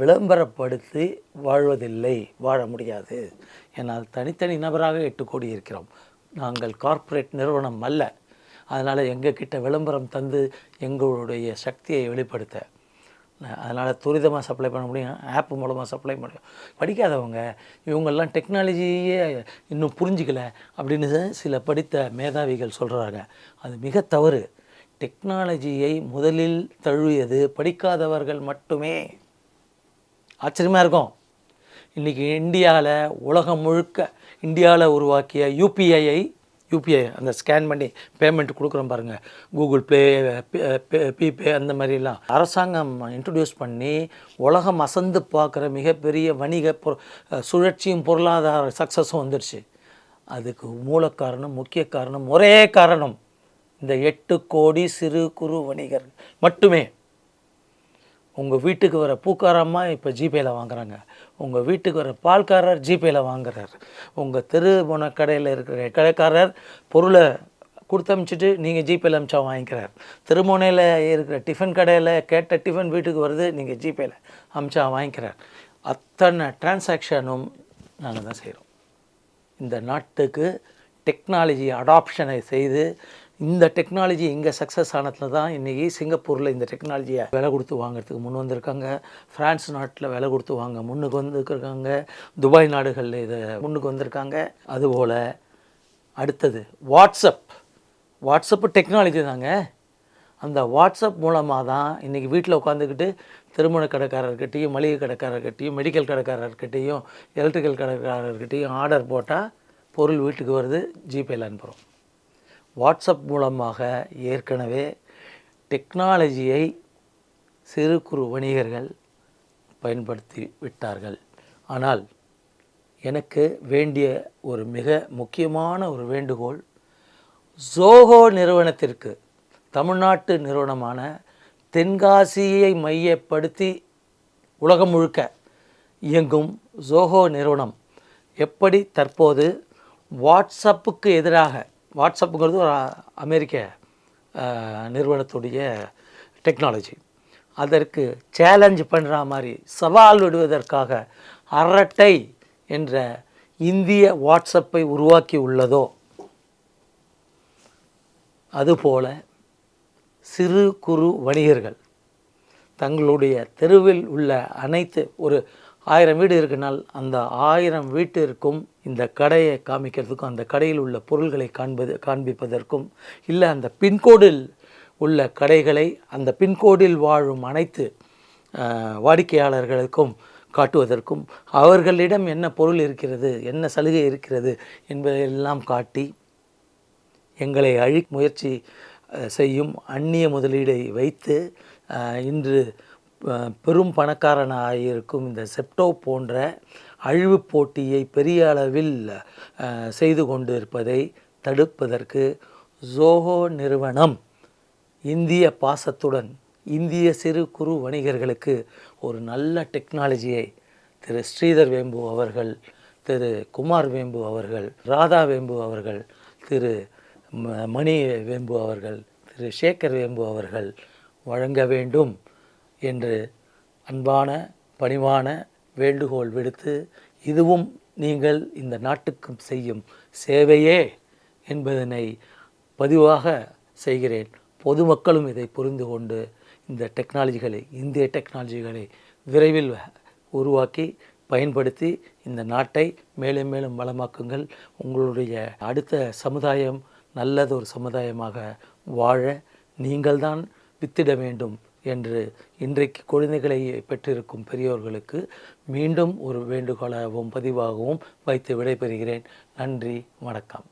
விளம்பரப்படுத்தி வாழ்வதில்லை, வாழ முடியாது. ஏன்னால் தனித்தனி நபராக 8 கோடி இருக்கிறோம். நாங்கள் கார்ப்பரேட் நிறுவனம் அல்ல. அதனால் எங்கள் கிட்ட விளம்பரம் தந்து எங்களுடைய சக்தியை வெளிப்படுத்த, அதனால் துரிதமாக சப்ளை பண்ண முடியும், ஆப் மூலமாக சப்ளை முடியும். படிக்காதவங்க இவங்கெல்லாம் டெக்னாலஜியே இன்னும் புரிஞ்சிக்கலை அப்படின்னு சில படித்த மேதாவிகள் சொல்கிறாங்க. அது மிக தவறு. டெக்னாலஜியை முதலில் தழுவியது படிக்காதவர்கள் மட்டுமே. ஆச்சரியமாக இருக்கும். இன்றைக்கி இந்தியாவில் உலகம் முழுக்க இந்தியாவில் உருவாக்கிய யூபிஐ அந்த ஸ்கேன் பண்ணி பேமெண்ட் கொடுக்குறோம் பாருங்கள், கூகுள் ப்ளே, பிபே அந்த மாதிரிலாம் அரசாங்கம் இன்ட்ரடியூஸ் பண்ணி உலகம் அசந்து பார்க்குற மிகப்பெரிய வணிக சுழற்சியும் பொருளாதார சக்ஸஸும் வந்துடுச்சு. அதுக்கு மூல காரணம், முக்கிய காரணம், ஒரே காரணம் இந்த 8 கோடி சிறு குறு வணிகர் மட்டுமே. உங்கள் வீட்டுக்கு வர பூக்காரம்மா இப்போ ஜிபேயில் வாங்குறாங்க, உங்கள் வீட்டுக்கு வர பால்காரர் ஜிபேயில் வாங்குறார், உங்கள் தெருமுனை கடையில் இருக்கிற கடைக்காரர் பொருளை கொடுத்து அனுப்பிச்சிட்டு நீங்கள் ஜிபேயில் அனுப்பிச்சா வாங்கிக்கிறார். தெருமுனையில் இருக்கிற டிஃபன் கடையில் கேட்ட டிஃபன் வீட்டுக்கு வருது, நீங்கள் ஜிபேயில் அனுப்பிச்சா வாங்கிக்கிறார். அத்தனை டிரான்சாக்ஷனும் நாங்கள் தான் செய்கிறோம். இந்த நாட்டுக்கு டெக்னாலஜி அடாப்ஷனை செய்து இந்த டெக்னாலஜி இங்கே சக்ஸஸ் ஆனதுல தான் இன்றைக்கி சிங்கப்பூரில் இந்த டெக்னாலஜியை விலை கொடுத்து வாங்கிறதுக்கு முன் வந்திருக்காங்க. ஃப்ரான்ஸ் நாட்டில் விலை கொடுத்து வாங்க முன்னுக்கு வந்துருக்காங்க. துபாய் நாடுகளில் இதை முன்னுக்கு வந்திருக்காங்க. அதுபோல் அடுத்தது வாட்ஸ்அப்பு டெக்னாலஜி தாங்க. அந்த வாட்ஸ்அப் மூலமாக தான் இன்றைக்கி வீட்டில் உட்காந்துக்கிட்டு திருமண கடைக்காரர்கிட்டையும், மளிகை கடைக்காரர்கிட்டையும், மெடிக்கல் கடைக்காரர்கிட்டையும், எலக்ட்ரிக்கல் கடைக்காரர்கிட்டையும் ஆர்டர் போட்டால் பொருள் வீட்டுக்கு வருது, ஜிபேயில் அனுப்புகிறோம். வாட்ஸ்அப் மூலமாக ஏற்கனவே டெக்னாலஜியை சிறு குறு வணிகர்கள் பயன்படுத்தி விட்டார்கள். ஆனால் எனக்கு வேண்டிய ஒரு மிக முக்கியமான ஒரு வேண்டுகோள், ஜோஹோ நிறுவனத்திற்கு, தமிழ்நாட்டு நிறுவனமான தென்காசியை மையப்படுத்தி உலகம் முழுக்க இயங்கும் ஜோஹோ நிறுவனம் எப்படி தற்போது வாட்ஸ்அப்புக்கு எதிராக, வாட்ஸ்அப்புங்கிறது ஒரு அமெரிக்க நிறுவனத்துடைய டெக்னாலஜி, அதற்கு சேலஞ்ச் பண்ணுற மாதிரி சவால் விடுவதற்காக அரட்டை என்ற இந்திய வாட்ஸ்அப்பை உருவாக்கி உள்ளதோ, அதுபோல் சிறு குறு வணிகர்கள் தங்களுடைய தெருவில் உள்ள அனைத்து ஒரு 1000 வீடு இருக்குனால் அந்த 1000 வீட்டிற்கும் இந்த கடையை காமிக்கிறதுக்கும் அந்த கடையில் உள்ள பொருள்களை காண்பிப்பதற்கும் இல்லை அந்த பின்கோடில் உள்ள கடைகளை அந்த பின்கோடில் வாழும் அனைத்து வாடிக்கையாளர்களுக்கும் காட்டுவதற்கும் அவர்களிடம் என்ன பொருள் இருக்கிறது, என்ன சலுகை இருக்கிறது என்பதையெல்லாம் காட்டி எங்களை முயற்சி செய்யும் அந்நிய முதலீடை வைத்து இன்று பெரும் பணக்காரனாயிருக்கும் இந்த செப்டோ போன்ற அழிவு போட்டியை பெரிய அளவில் செய்து கொண்டிருப்பதை தடுப்பதற்கு ஜோஹோ நிறுவனம் இந்திய பாசத்துடன் இந்திய சிறு குறு வணிகர்களுக்கு ஒரு நல்ல டெக்னாலஜியை திரு ஸ்ரீதர் வேம்பு அவர்கள், திரு குமார் வேம்பு அவர்கள், ராதா வேம்பு அவர்கள், திரு மணி வேம்பு அவர்கள், திரு சேகர் வேம்பு அவர்கள் வழங்க வேண்டும் என்று அன்பான பணிவான வேண்டுகோள் விடுத்து, இதுவும் நீங்கள் இந்த நாட்டுக்கு செய்யும் சேவையே என்பதனை பதிவாக செய்கிறேன். பொதுமக்களும் இதை புரிந்து கொண்டு இந்த டெக்னாலஜிகளை, இந்திய டெக்னாலஜிகளை விரைவில் உருவாக்கி பயன்படுத்தி இந்த நாட்டை மேலும் மேலும் வளமாக்குங்கள். உங்களுடைய அடுத்த சமுதாயம் நல்லதொரு சமுதாயமாக வாழ நீங்கள்தான் வித்திட வேண்டும் என்று இன்றைக்கு குழந்தைகளை பெற்றிருக்கும் பெரியோர்களுக்கு மீண்டும் ஒரு வேண்டுகோளாகவும் பதிவாகவும் வைத்து விடைபெறுகிறேன். நன்றி, வணக்கம்.